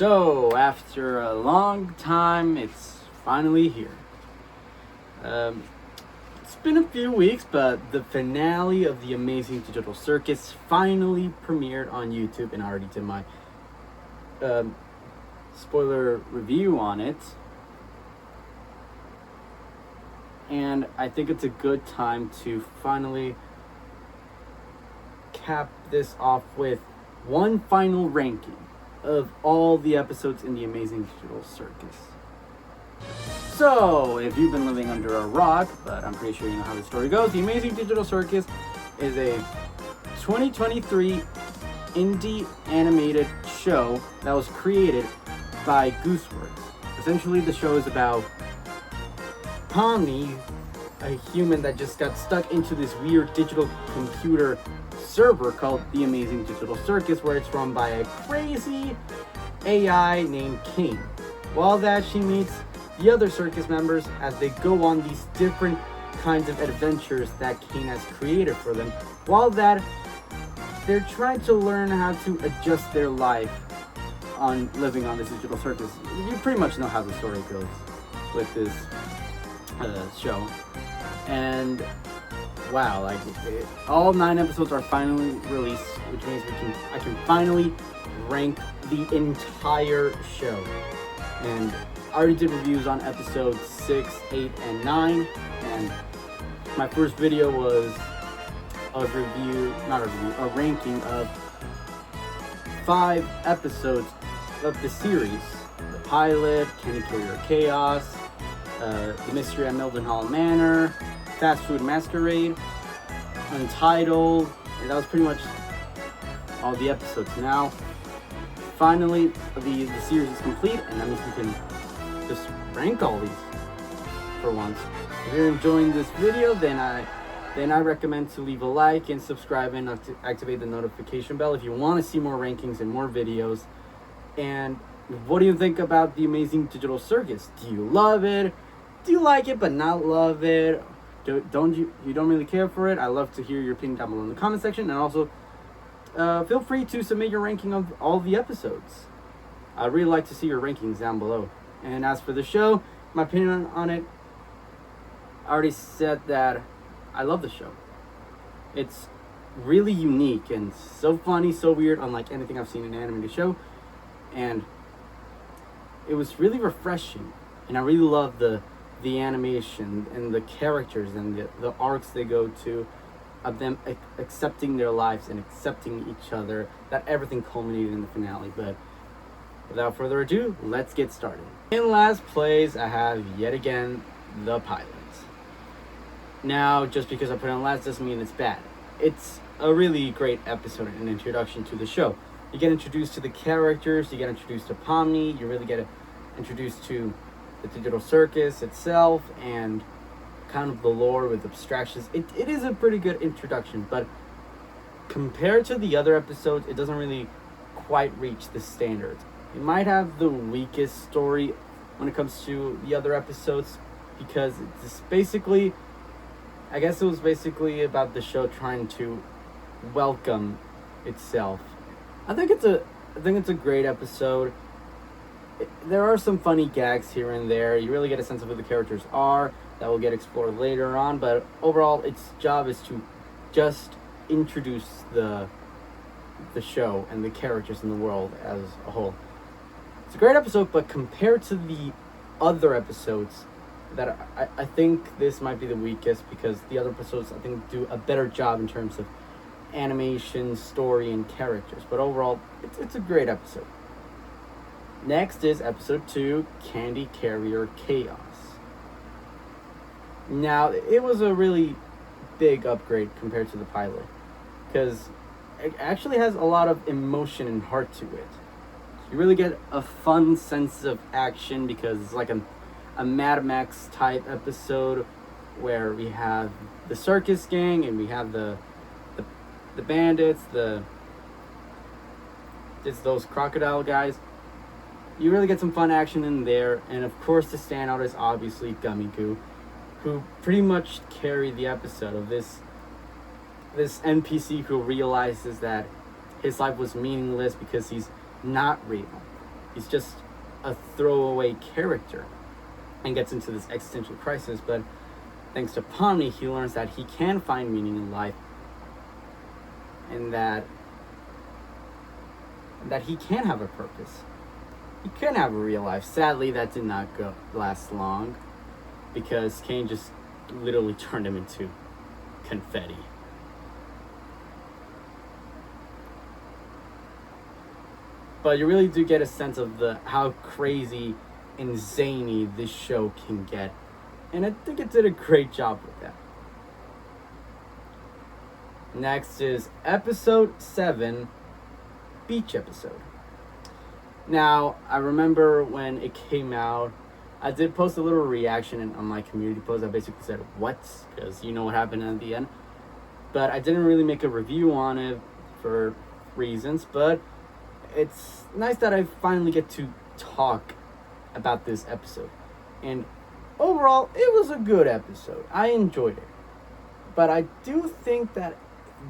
So, after a long time, it's finally here. It's been a few weeks, but the finale of the Amazing Digital Circus finally premiered on YouTube, and I already did my spoiler review on it. And I think it's a good time to finally cap this off with one final ranking of all the episodes in the Amazing Digital Circus. So, if you've been living under a rock, but I'm pretty sure you know how the story goes, the Amazing Digital Circus is a 2023 indie animated show that was created by Gooseworx. Essentially, the show is about Pomni, a human that just got stuck into this weird digital computer server called the Amazing Digital Circus, where it's run by a crazy AI named Caine. While that, she meets the other circus members as they go on these different kinds of adventures that Caine has created for them. While that, they're trying to learn how to adjust their life on living on this digital circus. You pretty much know how the story goes with this show. And wow, all 9 episodes are finally released, which means I can finally rank the entire show. And I already did reviews on episodes 6, 8, and 9, and my first video was a ranking of 5 episodes of the series: the pilot, Can You Carry Your Chaos, The Mystery at Mildenhall Manor, Fast Food Masquerade, Untitled, and that was pretty much all the episodes. Now, finally, the series is complete, and that means we can just rank all these for once. If you're enjoying this video, then I recommend to leave a like and subscribe and activate the notification bell if you want to see more rankings and more videos. And what do you think about the Amazing Digital Circus? Do you love it? Do you like it but not love it? You don't really care for it? I love to hear your opinion down below in the comment section, and also feel free to submit your ranking of all the episodes. I'd really like to see your rankings down below. And as for the show, my opinion on it, I already said that I love the show. It's really unique and so funny, so weird, unlike anything I've seen in an animated show. And it was really refreshing, and I really love the animation and the characters and the arcs they go to, of them accepting their lives and accepting each other, that everything culminated in the finale. But without further ado, let's get started. In last place, I have yet again the pilot. Now, just because I put it on last doesn't mean it's bad. It's a really great episode and introduction to the show. You get introduced to the characters, you get introduced to Pomni, you really get introduced to the digital circus itself, and kind of the lore with abstractions. It is a pretty good introduction, but compared to the other episodes, it doesn't really quite reach the standards. It might have the weakest story when it comes to the other episodes, because it's basically, I guess it was basically about the show trying to welcome itself. I think it's a great episode. There are some funny gags here and there. You really get a sense of who the characters are. That will get explored later on. But overall, its job is to just introduce the show and the characters in the world as a whole. It's a great episode, but compared to the other episodes, that I think this might be the weakest, because the other episodes, I think, do a better job in terms of animation, story, and characters. But overall, it's a great episode. Next is episode 2, Candy Carrier Chaos. Now, it was a really big upgrade compared to the pilot, because it actually has a lot of emotion and heart to it. You really get a fun sense of action, because it's like a Mad Max type episode where we have the circus gang and we have the bandits, it's those crocodile guys. You really get some fun action in there, and of course the standout is obviously Gummy-Goo, who pretty much carried the episode of this NPC who realizes that his life was meaningless because he's not real. He's just a throwaway character and gets into this existential crisis. But thanks to Pomni, he learns that he can find meaning in life, and that he can have a purpose. He can have a real life. Sadly, that did not last long, because Caine just literally turned him into confetti. But you really do get a sense of how crazy and zany this show can get. And I think it did a great job with that. Next is episode 7, Beach Episode. Now, I remember when it came out, I did post a little reaction on my community post. I basically said, what? Because you know what happened at the end. But I didn't really make a review on it for reasons. But it's nice that I finally get to talk about this episode. And overall, it was a good episode. I enjoyed it. But I do think that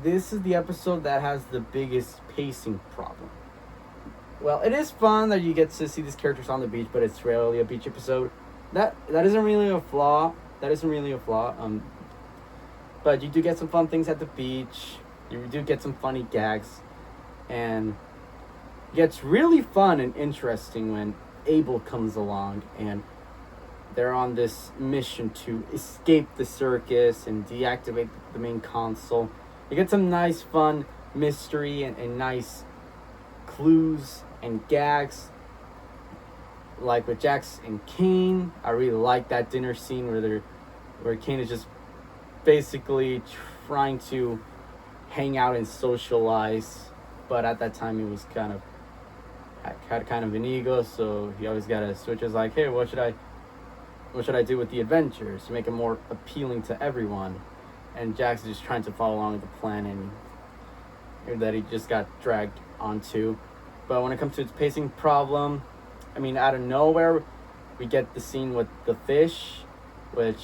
this is the episode that has the biggest pacing problem. Well, it is fun that you get to see these characters on the beach, but it's rarely a beach episode. That isn't really a flaw. But you do get some fun things at the beach. You do get some funny gags. And it gets really fun and interesting when Abel comes along and they're on this mission to escape the circus and deactivate the main console. You get some nice fun mystery and nice clues and gags, like with Jax and Caine. I really like that dinner scene where Caine is just basically trying to hang out and socialize, but at that time he was had kind of an ego, so he always gotta switch. It's like, hey, what should I do with the adventures to make it more appealing to everyone? And Jax is just trying to follow along with the plan and that he just got dragged onto. But when it comes to its pacing problem, I mean, out of nowhere, we get the scene with the fish, which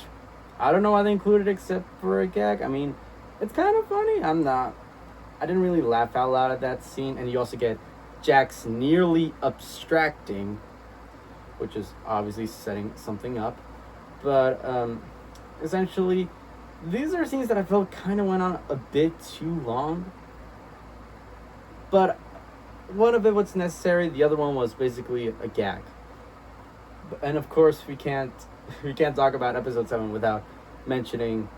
I don't know why they included except for a gag. I mean, it's kind of funny. I didn't really laugh out loud at that scene. And you also get Jax nearly abstracting, which is obviously setting something up. But essentially, these are scenes that I felt kind of went on a bit too long. But one of it was necessary. The other one was basically a gag. And of course, we can't talk about episode 7 without mentioning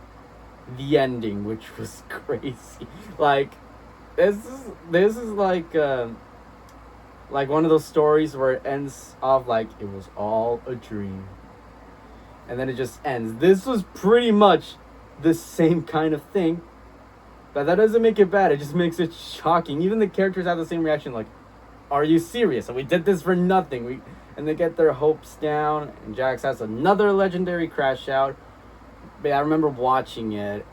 the ending, which was crazy. Like, this is like one of those stories where it ends off like it was all a dream, and then it just ends. This was pretty much the same kind of thing, but that doesn't make it bad. It just makes it shocking. Even the characters have the same reaction, like, are you serious? And we did this for nothing. And they get their hopes down, and Jax has another legendary crash out. But I remember watching it,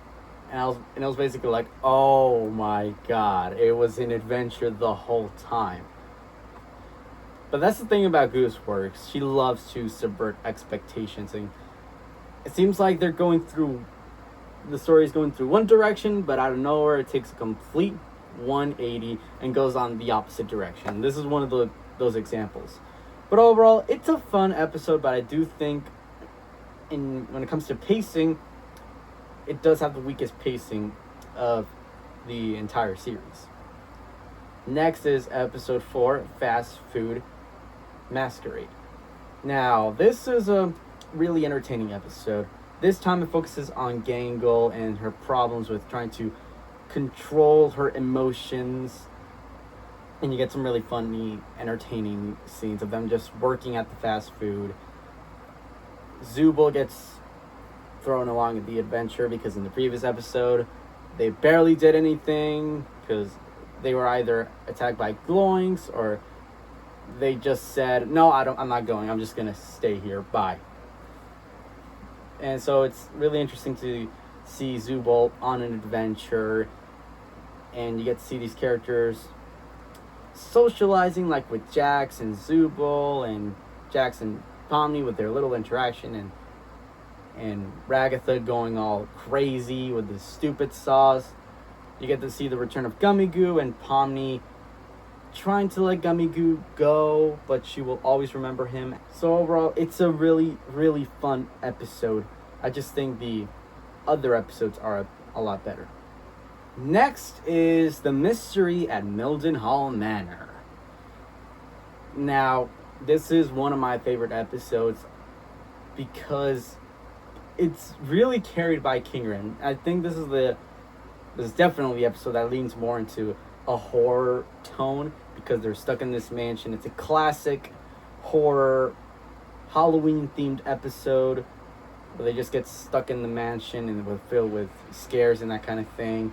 and it was basically like, oh my god, it was an adventure the whole time. But that's the thing about Gooseworx. She loves to subvert expectations, and it seems like the story is going through one direction, but out of nowhere it takes a complete 180 and goes on the opposite direction. This is one of those examples. But overall, it's a fun episode, but I do think when it comes to pacing, it does have the weakest pacing of the entire series. Next is episode 4, Fast Food Masquerade. Now, this is a really entertaining episode. This time it focuses on Gangle and her problems with trying to control her emotions. And you get some really funny, entertaining scenes of them just working at the fast food. Zooble gets thrown along the adventure because in the previous episode, they barely did anything because they were either attacked by glowings or they just said, no, I'm not going. I'm just going to stay here. Bye. And so it's really interesting to see Zooble on an adventure, and you get to see these characters socializing, like with Jax and Zooble, and Jax and Pomni with their little interaction, and Ragatha going all crazy with the stupid saws. You get to see the return of Gummy Goo and Pomni trying to let Gummy go, but she will always remember him. So overall, it's a really, really fun episode. I just think the other episodes are a lot better. Next is The Mystery at Mildenhall Manor. Now, this is one of my favorite episodes because it's really carried by Kinger, and I think this is definitely the episode that leans more into a horror tone because they're stuck in this mansion. It's a classic horror Halloween themed episode where they just get stuck in the mansion and we're filled with scares and that kind of thing.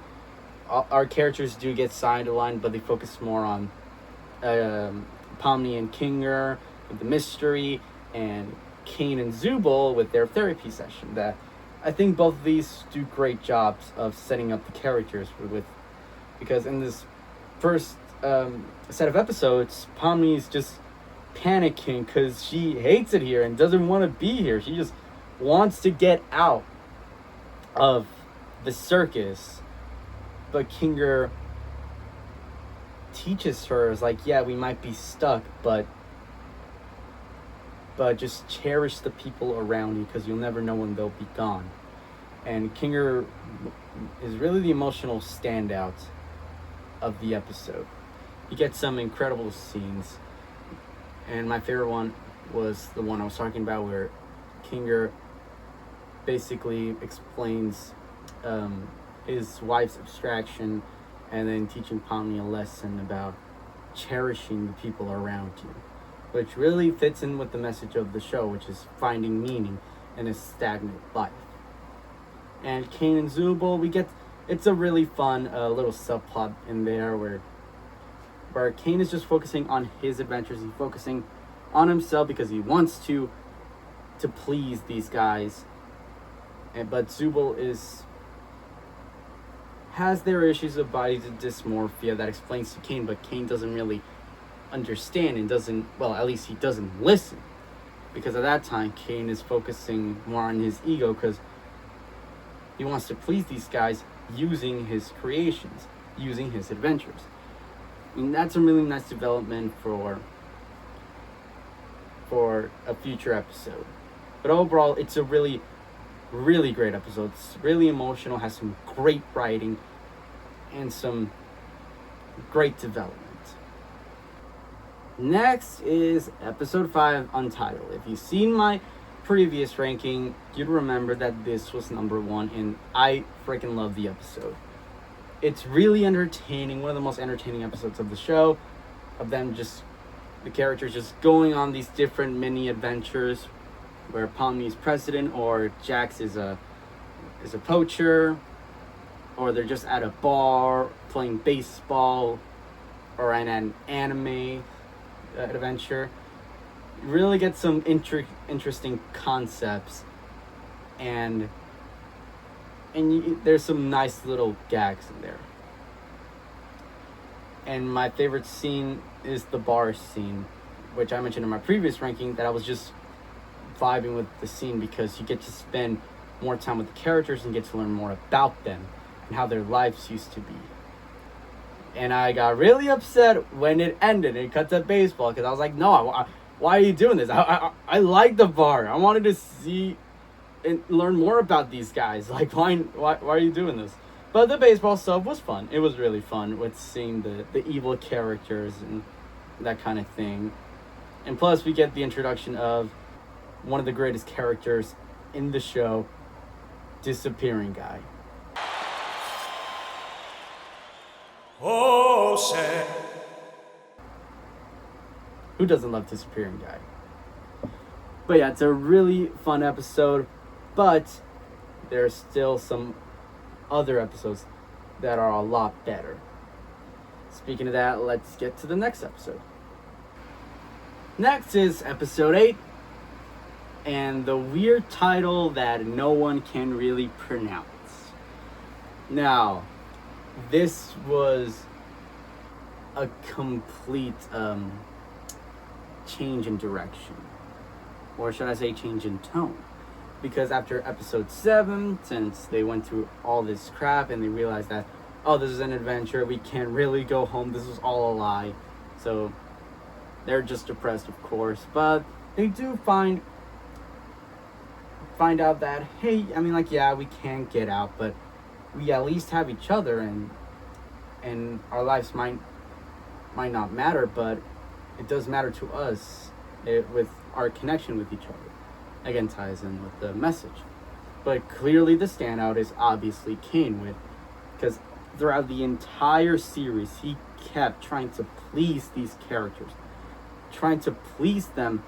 Our characters do get sidelined, but they focus more on Pomni and Kinger with the mystery, and Caine and Zooble with their therapy session. That I think both of these do great jobs of setting up the characters because in this first set of episodes, Pomni's just panicking because she hates it here and doesn't want to be here. She just wants to get out of the circus, but Kinger teaches her, is like, yeah, we might be stuck, but just cherish the people around you because you'll never know when they'll be gone. And Kinger is really the emotional standout of the episode. You get some incredible scenes, and my favorite one was the one I was talking about where Kinger basically explains his wife's abstraction and then teaching Pomni a lesson about cherishing the people around you, which really fits in with the message of the show, which is finding meaning in a stagnant life. And Caine and Zooble, it's a really fun little subplot in there where Caine is just focusing on his adventures. He's focusing on himself because he wants to please these guys. But Zooble has their issues of body dysmorphia that explains to Caine, but Caine doesn't really understand and at least he doesn't listen. Because at that time, Caine is focusing more on his ego because he wants to please these guys using his creations, using his adventures. I mean, that's a really nice development for a future episode. But overall, it's a really, really great episode. It's really emotional, has some great writing, and some great development. Next is episode 5, Untitled. If you've seen my previous ranking, you'd remember that this was number 1, and I freaking love the episode. It's really entertaining, one of the most entertaining episodes of the show, of them the characters just going on these different mini adventures where Pomni's president, or Jax is a poacher, or they're just at a bar playing baseball, or in an anime adventure. You really get some interesting concepts, and there's some nice little gags in there. And my favorite scene is the bar scene, which I mentioned in my previous ranking, that I was just vibing with the scene because you get to spend more time with the characters and get to learn more about them and how their lives used to be. And I got really upset when it ended and it cut to baseball because I was like, no, why are you doing this? I like the bar. I wanted to see and learn more about these guys. Like, why are you doing this? But the baseball stuff was fun. It was really fun with seeing the evil characters and that kind of thing. And plus, we get the introduction of one of the greatest characters in the show, Disappearing Guy. Oh, say. Who doesn't love Disappearing Guy? But yeah, it's a really fun episode, but there's still some other episodes that are a lot better. Speaking of that, let's get to the next episode. Next is episode 8, and the weird title that no one can really pronounce. Now, this was a complete change in direction, or should I say change in tone, because after episode 7, since they went through all this crap and they realized that, oh, this is an adventure, we can't really go home, this was all a lie, So they're just depressed, of course, but they do find out that, hey, I mean, like, yeah, we can't get out, but we at least have each other, and our lives might not matter, but it does matter to us with our connection with each other. Again, ties in with the message. But clearly the standout is obviously Caine, because throughout the entire series, he kept trying to please these characters, trying to please them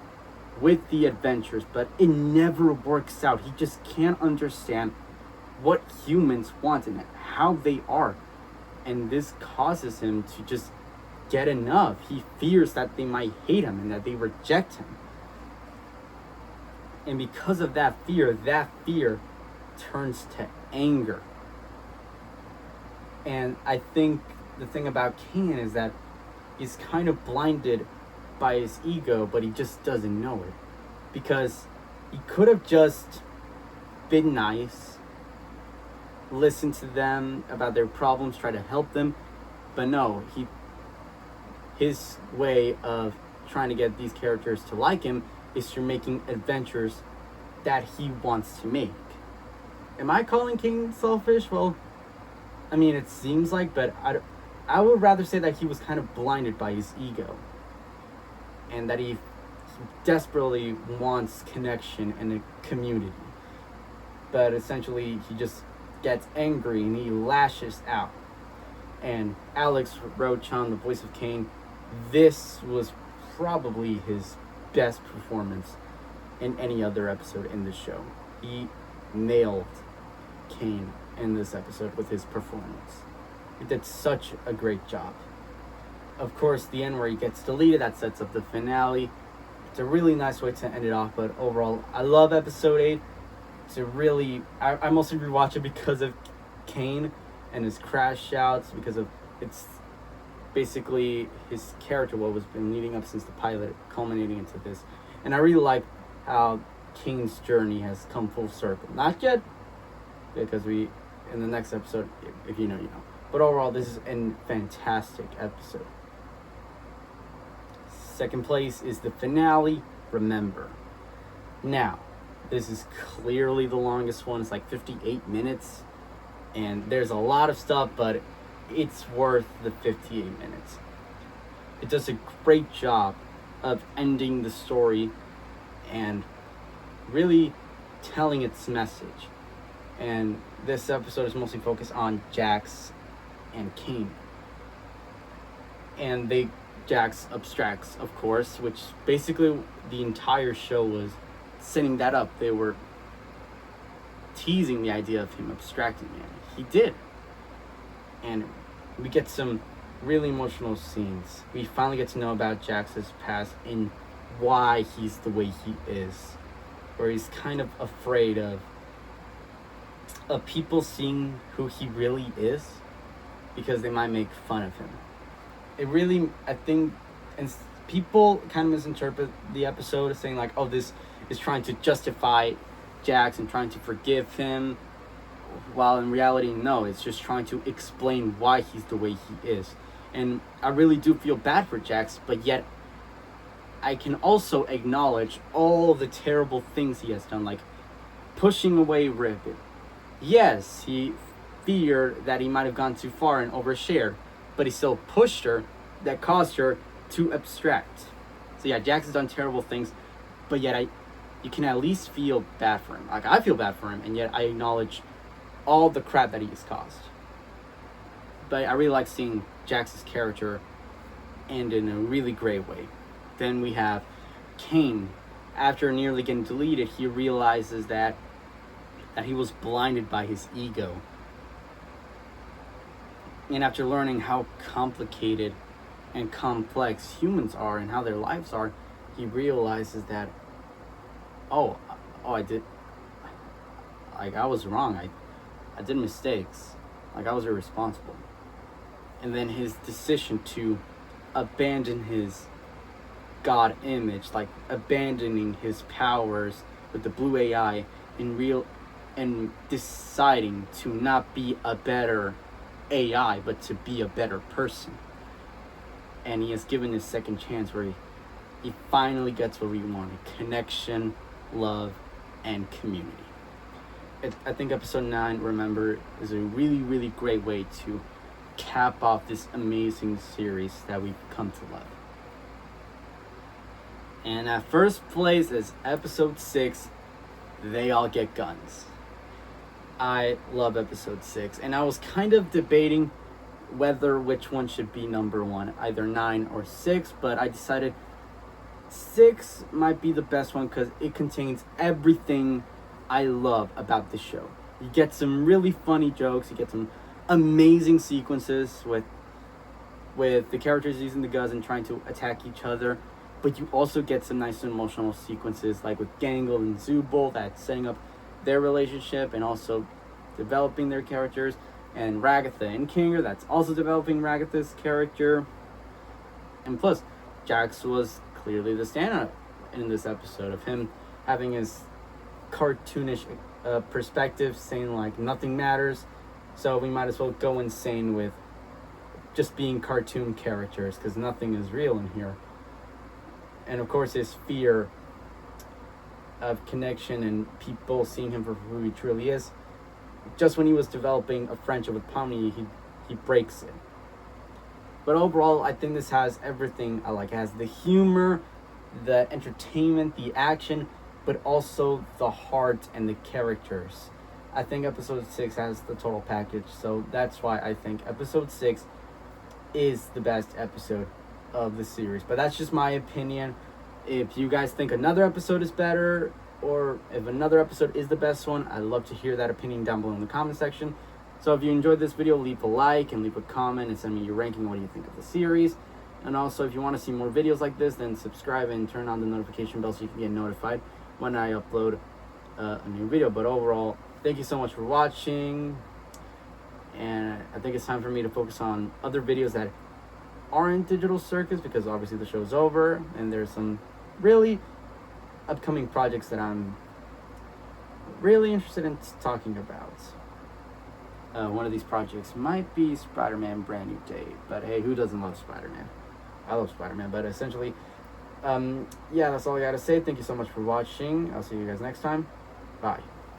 with the adventures, but it never works out. He just can't understand what humans want and how they are. And this causes him to just get enough. He fears that they might hate him and that they reject him. And because of that fear turns to anger. And I think the thing about Caine is that he's kind of blinded by his ego, but he just doesn't know it. Because he could have just been nice, listened to them about their problems, try to help them, but no, his way of trying to get these characters to like him is through making adventures that he wants to make. Am I calling Caine selfish? Well, I mean, it seems like, but I would rather say that he was kind of blinded by his ego, and that he desperately wants connection and a community. But essentially, he just gets angry and he lashes out. And Alex Rochon, the voice of Caine, this was probably his best performance in any other episode in the show. He nailed Caine in this episode with his performance. He did such a great job. Of course, the end where he gets deleted, that sets up the finale. It's a really nice way to end it off, but overall, I love episode 8. It's a really, I mostly rewatch it because of Caine and his crash shouts, because of, it's basically his character, what was been leading up since the pilot, culminating into this. And I really like how Caine's journey has come full circle. Not yet, because in the next episode, if you know, you know. But overall, this is a fantastic episode. Second place is the finale, Remember. Now, this is clearly the longest one. It's like 58 minutes. And there's a lot of stuff, but it's worth the 58 minutes. It does a great job of ending the story and really telling its message. And this episode is mostly focused on Jax and Caine. And Jax abstracts, of course, which basically the entire show was setting that up. They were teasing the idea of him abstracting, and he did. And we get some really emotional scenes. We finally get to know about Jax's past and why he's the way he is, where he's kind of afraid of people seeing who he really is, because they might make fun of him. It really, I think, and people kind of misinterpret the episode as saying like, oh, this is trying to justify Jax and trying to forgive him, while in reality, no, it's just trying to explain why he's the way he is. And I really do feel bad for Jax, but yet I can also acknowledge all the terrible things he has done, like pushing away Rivet. Yes, he feared that he might have gone too far and overshared, but he still pushed her, that caused her to abstract. So yeah, Jax has done terrible things, but yet you can at least feel bad for him. Like, I feel bad for him, and yet I acknowledge all the crap that he's caused. But I really like seeing Jax's character end in a really great way. Then we have Caine. After nearly getting deleted, he realizes that he was blinded by his ego. And after learning how complicated and complex humans are and how their lives are, he realizes that, I was wrong. I did mistakes. Like, I was irresponsible. And then his decision to abandon his God image, like abandoning his powers with the blue AI and deciding to not be a better AI, but to be a better person. and he is given his second chance where he finally gets what we wanted: connection, love, and community. I think episode 9, Remember, is a really, really great way to cap off this amazing series that we've come to love. And at first place is episode 6, They All Get Guns. I love episode 6, and I was kind of debating whether which one should be number 1, either 9 or 6, but I decided 6 might be the best one because it contains everything I love about the show. You get some really funny jokes, you get some amazing sequences with the characters using the guns and trying to attack each other, but you also get some nice emotional sequences like with Gangle and Zooble, that's setting up their relationship and also developing their characters, and Ragatha and Caine, that's also developing Ragatha's character. And plus, Jax was clearly the standout in this episode, of him having his cartoonish perspective, saying like nothing matters, so we might as well go insane with just being cartoon characters because nothing is real in here. And of course, his fear of connection and people seeing him for who he truly is. Just when he was developing a friendship with Pomni, he breaks it. But overall, I think this has everything I like. It has the humor, the entertainment, the action, but also the heart and the characters. I think episode 6 has the total package, so that's why I think episode 6 is the best episode of the series. But that's just my opinion. If you guys think another episode is better, or if another episode is the best one, I'd love to hear that opinion down below in the comment section. So if you enjoyed this video, leave a like and leave a comment and send me your ranking. What do you think of the series? And also, if you want to see more videos like this, then subscribe and turn on the notification bell so you can get notified when I upload a new video. But overall, thank you so much for watching, and I think it's time for me to focus on other videos that aren't Digital Circus, because obviously the show's over and there's some really upcoming projects that I'm really interested in talking about. One of these projects might be Spider-Man Brand New Day, but hey, who doesn't love Spider-Man? I love Spider-Man, but essentially, yeah, that's all I gotta say. Thank you so much for watching. I'll see you guys next time. Bye.